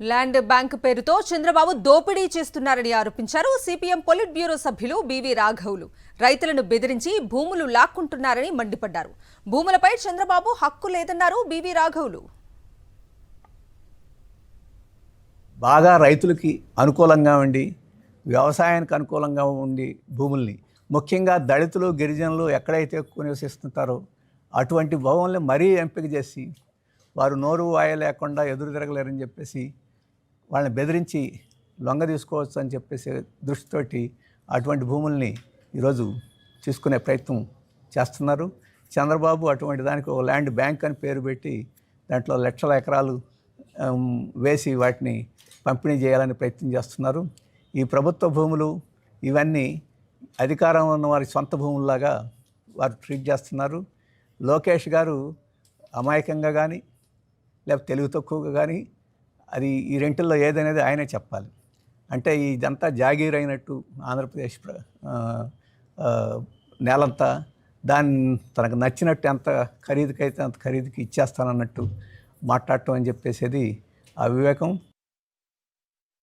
Land bank పేరుతో చంద్రబాబు దోపిడీ చేస్తున్నారని ఆరోపించారు సిపిఎం పొలిట్ బ్యూరో సభ్యులు బివి రాఘవులు. రైతులను బెదిరించి భూములు లాక్కుంటున్నారని మండిపడ్డారు. భూములపై చంద్రబాబు హక్కు లేదన్నారు బివి రాఘవులు. బాగా రైతులకి అనుకూలంగా ఉండి వ్యవసాయానికి అనుకూలంగా ఉండి భూముల్ని ముఖ్యంగా దళితులు గిరిజనులు ఎక్కడైతే ఎక్కువ నివసిస్తుంటారో అటువంటి భూముల్ని మరీ ఎంపిక చేసి వారు నోరు వాయ లేకుండా ఎదురు తిరగలేరని చెప్పేసి వాళ్ళని బెదిరించి లొంగ తీసుకోవచ్చు అని చెప్పేసి దృష్టితోటి అటువంటి భూముల్ని ఈరోజు తీసుకునే ప్రయత్నం చేస్తున్నారు. చంద్రబాబు అటువంటి దానికి ఒక ల్యాండ్ బ్యాంక్ అని పేరు పెట్టి దాంట్లో లక్షల ఎకరాలు వేసి వాటిని పంపిణీ చేయాలని ప్రయత్నం చేస్తున్నారు. ఈ ప్రభుత్వ భూములు ఇవన్నీ అధికారం ఉన్న వారి సొంత భూముల్లాగా వారు ట్రీట్ చేస్తున్నారు. లోకేష్ గారు అమాయకంగా కానీ లేకపోతే తెలివి తక్కువగా కానీ అది ఈ రెంటిల్లో ఏదనేది ఆయనే చెప్పాలి. అంటే ఇదంతా జాగీర్ అయినట్టు ఆంధ్రప్రదేశ్ నేలంతా దాన్ని తనకు నచ్చినట్టు ఎంత ఖరీదుకైతే అంత ఖరీదుకి ఇచ్చేస్తానన్నట్టు మాట్లాడటం అని చెప్పేసేది అవివేకం.